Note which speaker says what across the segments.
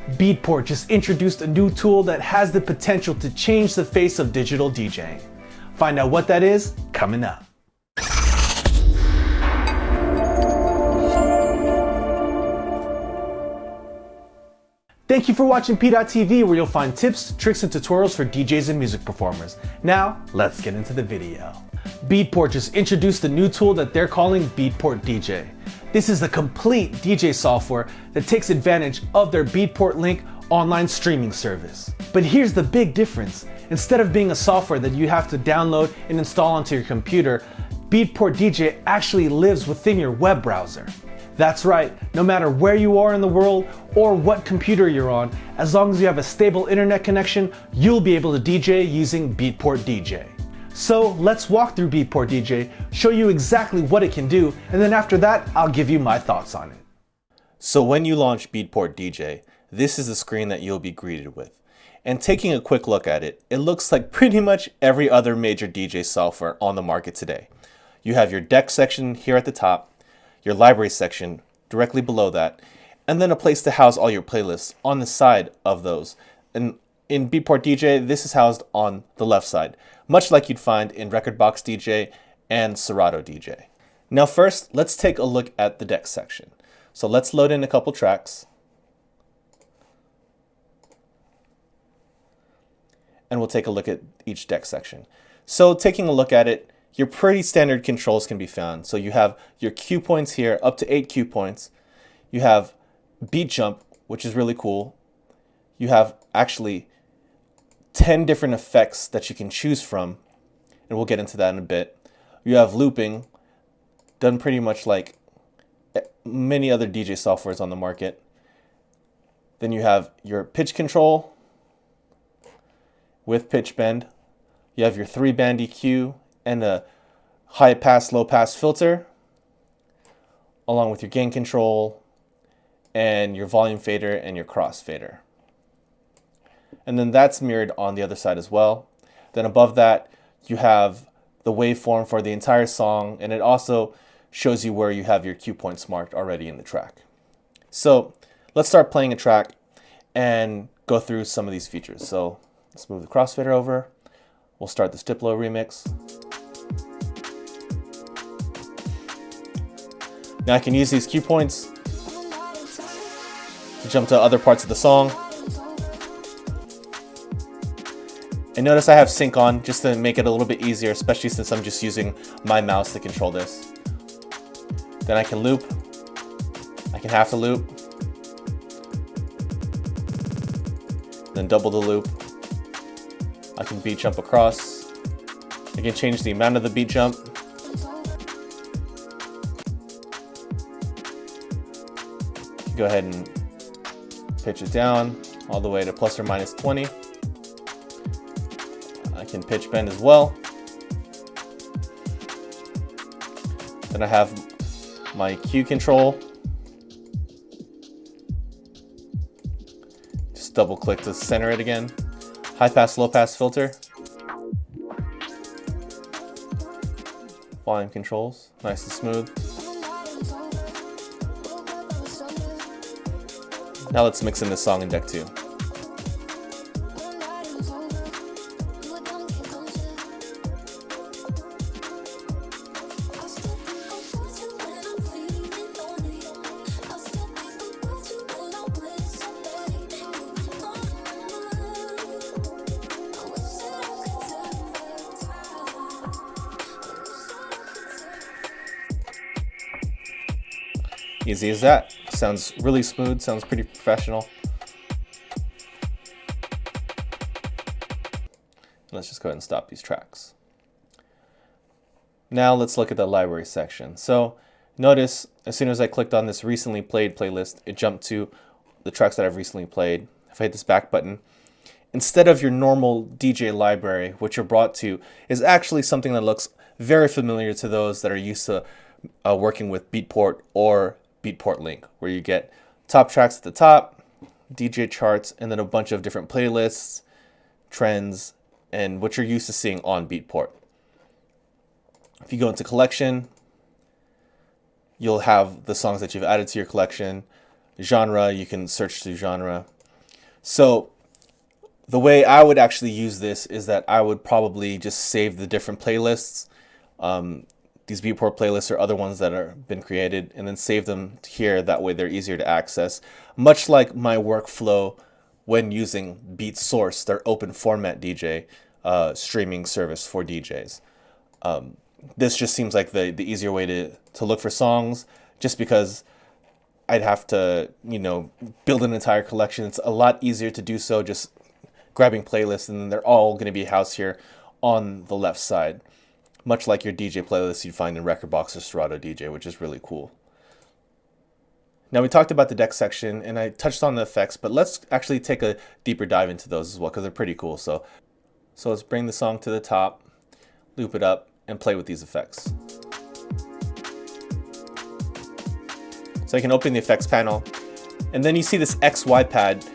Speaker 1: Beatport just introduced a new tool that has the potential to change the face of digital DJing. Find out what that is coming up. Thank you for watching PDot TV, where you'll find tips, tricks, and tutorials for DJs and music performers. Now, let's get into the video. Beatport just introduced a new tool that they're calling Beatport DJ. This is the complete DJ software that takes advantage of their Beatport Link online streaming service. But here's the big difference. Instead of being a software that you have to download and install onto your computer, Beatport DJ actually lives within your web browser. That's right, no matter where you are in the world or what computer you're on, as long as you have a stable internet connection, you'll be able to DJ using Beatport DJ. So let's walk through Beatport DJ, show you exactly what it can do, and then after that, I'll give you my thoughts on it.
Speaker 2: So when you launch Beatport DJ, this is the screen that you'll be greeted with. And taking a quick look at it, it looks like pretty much every other major DJ software on the market today. You have your deck section here at the top, your library section directly below that, and then a place to house all your playlists on the side of those. And in Beatport DJ, this is housed on the left side, much like you'd find in Rekordbox DJ and Serato DJ. Now first, let's take a look at the deck section. So let's load in a couple tracks. And we'll take a look at each deck section. So taking a look at it, your pretty standard controls can be found. So you have your cue points here, up to 8 cue points. You have beat jump, which is really cool. You have actually 10 different effects that you can choose from, and we'll get into that in a bit. You have looping, done pretty much like many other DJ softwares on the market. Then you have your pitch control with pitch bend. You have your 3-band EQ and a high pass, low pass filter, along with your gain control and your volume fader and your cross fader. And then that's mirrored on the other side as well. Then above that, you have the waveform for the entire song, and it also shows you where you have your cue points marked already in the track. So let's start playing a track and go through some of these features. So let's move the crossfader over. We'll start this Diplo remix. Now I can use these cue points to jump to other parts of the song. And notice I have sync on just to make it a little bit easier, especially since I'm just using my mouse to control this. Then I can loop. I can half the loop. Then double the loop. I can beat jump across. I can change the amount of the beat jump. Go ahead and pitch it down all the way to plus or minus 20. I can pitch bend as well. Then I have my cue control. Just double click to center it again. High pass, low pass filter. Volume controls, nice and smooth. Now let's mix in this song in deck 2. Easy as that. Sounds really smooth, sounds pretty professional. Let's just go ahead and stop these tracks. Now let's look at the library section. So notice as soon as I clicked on this recently played playlist, it jumped to the tracks that I've recently played. If I hit this back button, instead of your normal DJ library, what you're brought to is actually something that looks very familiar to those that are used to working with Beatport or Beatport Link, where you get top tracks at the top, DJ charts, and then a bunch of different playlists, trends, and what you're used to seeing on Beatport. If you go into collection, you'll have the songs that you've added to your collection. Genre, you can search through genre. So the way I would actually use this is that I would probably just save the different playlists, these Beatport playlists or other ones that are been created, and then save them here. That way they're easier to access. Much like my workflow when using Beat Source, their open format DJ streaming service for DJs. This just seems like the easier way to look for songs, just because I'd have to, build an entire collection. It's a lot easier to do so just grabbing playlists, and then they're all going to be housed here on the left side, much like your DJ playlist you'd find in Rekordbox or Serato DJ, which is really cool. Now, we talked about the deck section, and I touched on the effects, but let's actually take a deeper dive into those as well, because they're pretty cool. So let's bring the song to the top, loop it up, and play with these effects. So I can open the effects panel, and then you see this XY pad,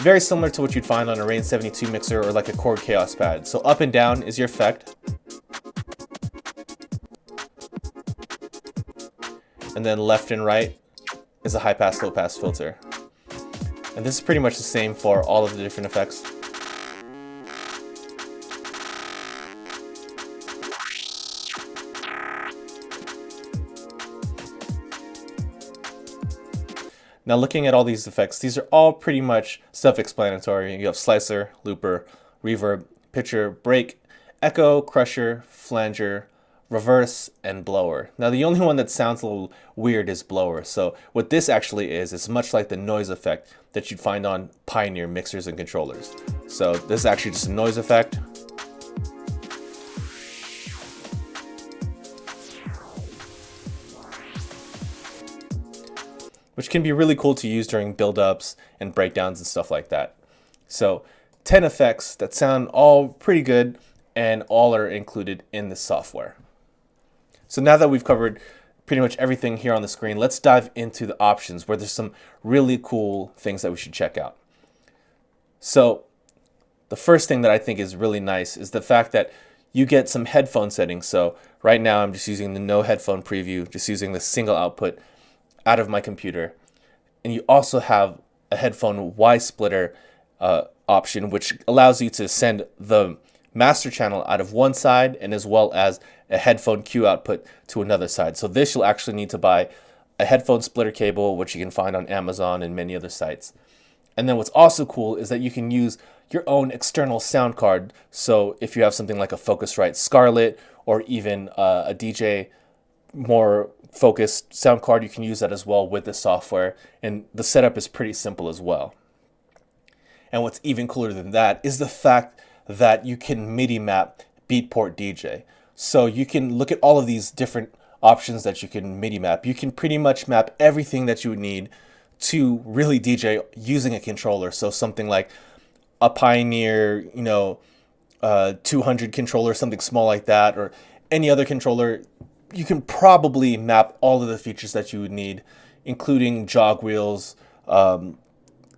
Speaker 2: very similar to what you'd find on a Rain 72 mixer or like a Chord Chaos pad. So up and down is your effect, and then left and right is a high pass, low pass filter. And this is pretty much the same for all of the different effects. Now, looking at all these effects, these are all pretty much self-explanatory. You have slicer, looper, reverb, pitcher, break, echo, crusher, flanger, reverse, and blower. Now, the only one that sounds a little weird is blower. So what this actually is, it's much like the noise effect that you'd find on Pioneer mixers and controllers. So this is actually just a noise effect. Which can be really cool to use during build-ups and breakdowns and stuff like that. So 10 effects that sound all pretty good, and all are included in this software. So now that we've covered pretty much everything here on the screen, let's dive into the options where there's some really cool things that we should check out. So the first thing that I think is really nice is the fact that you get some headphone settings. So right now I'm just using the no headphone preview, just using the single output out of my computer. And you also have a headphone Y splitter option, which allows you to send the master channel out of one side, and as well as a headphone Q output to another side. So this, you'll actually need to buy a headphone splitter cable, which you can find on Amazon and many other sites. And then what's also cool is that you can use your own external sound card. So if you have something like a Focusrite Scarlett, or even a DJ more focused sound card, you can use that as well with the software, and the setup is pretty simple as well. And what's even cooler than that is the fact that you can MIDI map Beatport DJ. So you can look at all of these different options that you can MIDI map. You can pretty much map everything that you would need to really DJ using a controller. So something like a Pioneer, 200 controller, something small like that, or any other controller. You can probably map all of the features that you would need, including jog wheels,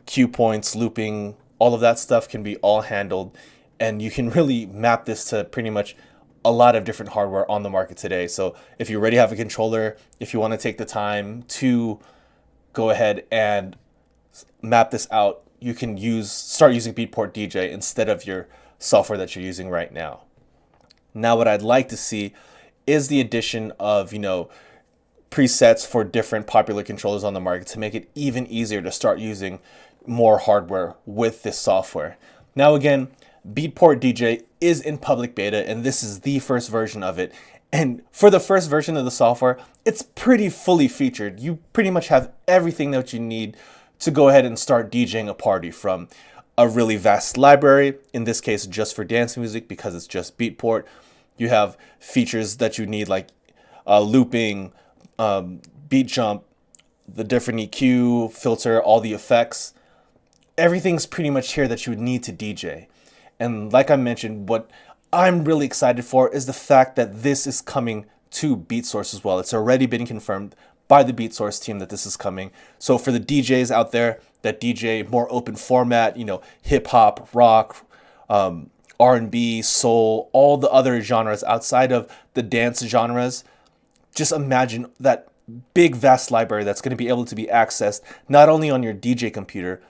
Speaker 2: cue points, looping, all of that stuff can be all handled. And you can really map this to pretty much a lot of different hardware on the market today. So if you already have a controller, if you want to take the time to go ahead and map this out, you can start using Beatport DJ instead of your software that you're using right now. Now, what I'd like to see is the addition of, presets for different popular controllers on the market to make it even easier to start using more hardware with this software. Now, again, Beatport DJ is in public beta, and this is the first version of it. And for the first version of the software, it's pretty fully featured. You pretty much have everything that you need to go ahead and start DJing a party, from a really vast library, in this case just for dance music because it's just Beatport. You have features that you need like looping, beat jump, the different EQ, filter, all the effects. Everything's pretty much here that you would need to DJ. And like I mentioned, what I'm really excited for is the fact that this is coming to BeatSource as well. It's already been confirmed by the BeatSource team that this is coming. So for the DJs out there that DJ more open format, hip hop, rock, R&B, soul, all the other genres outside of the dance genres, just imagine that big vast library that's going to be able to be accessed not only on your DJ computer,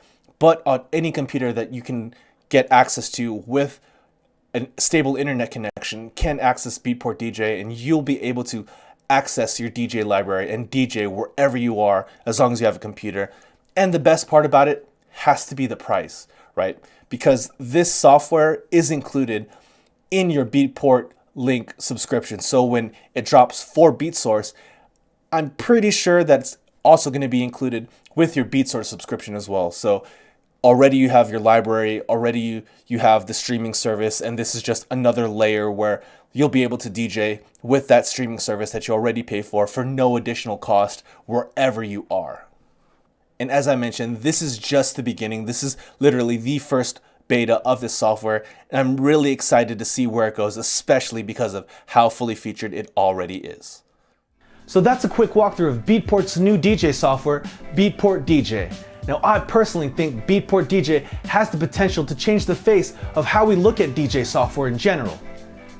Speaker 2: but on any computer that you can get access to with a stable internet connection can access Beatport DJ, and you'll be able to access your DJ library and DJ wherever you are as long as you have a computer. And the best part about it has to be the price, right? Because this software is included in your Beatport link subscription. So when it drops for BeatSource, I'm pretty sure that's also going to be included with your BeatSource subscription as well. So already you have your library, already you have the streaming service, and this is just another layer where you'll be able to DJ with that streaming service that you already pay for no additional cost wherever you are. And as I mentioned, this is just the beginning. This is literally the first beta of this software, and I'm really excited to see where it goes, especially because of how fully featured it already is.
Speaker 1: So that's a quick walkthrough of Beatport's new DJ software, Beatport DJ. Now, I personally think Beatport DJ has the potential to change the face of how we look at DJ software in general.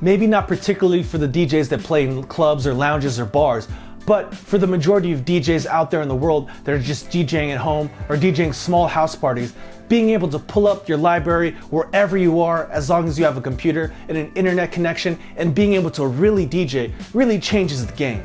Speaker 1: Maybe not particularly for the DJs that play in clubs or lounges or bars, but for the majority of DJs out there in the world that are just DJing at home or DJing small house parties, being able to pull up your library wherever you are as long as you have a computer and an internet connection and being able to really DJ really changes the game.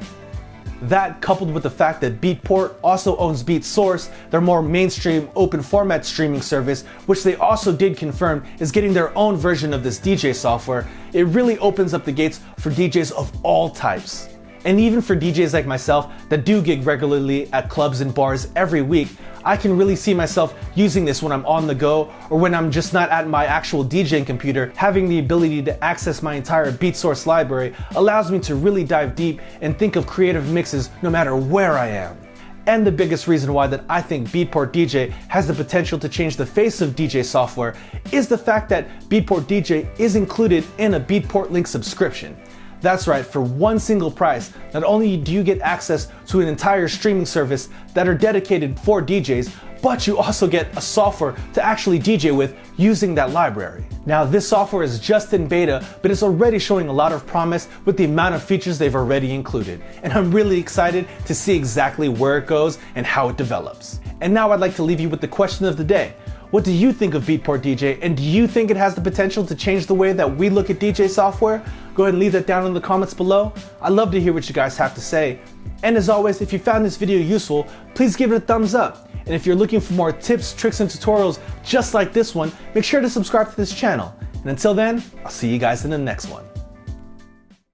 Speaker 1: That, coupled with the fact that Beatport also owns BeatSource, their more mainstream open format streaming service, which they also did confirm is getting their own version of this DJ software, it really opens up the gates for DJs of all types. And even for DJs like myself that do gig regularly at clubs and bars every week, I can really see myself using this when I'm on the go or when I'm just not at my actual DJing computer. Having the ability to access my entire BeatSource library allows me to really dive deep and think of creative mixes no matter where I am. And the biggest reason why that I think Beatport DJ has the potential to change the face of DJ software is the fact that Beatport DJ is included in a Beatport Link subscription. That's right, for one single price, not only do you get access to an entire streaming service that are dedicated for DJs, but you also get a software to actually DJ with using that library. Now, this software is just in beta, but it's already showing a lot of promise with the amount of features they've already included. And I'm really excited to see exactly where it goes and how it develops. And now I'd like to leave you with the question of the day. What do you think of Beatport DJ, and do you think it has the potential to change the way that we look at DJ software? Go ahead and leave that down in the comments below. I'd love to hear what you guys have to say. And as always, if you found this video useful, please give it a thumbs up. And if you're looking for more tips, tricks, and tutorials just like this one, make sure to subscribe to this channel. And until then, I'll see you guys in the next one.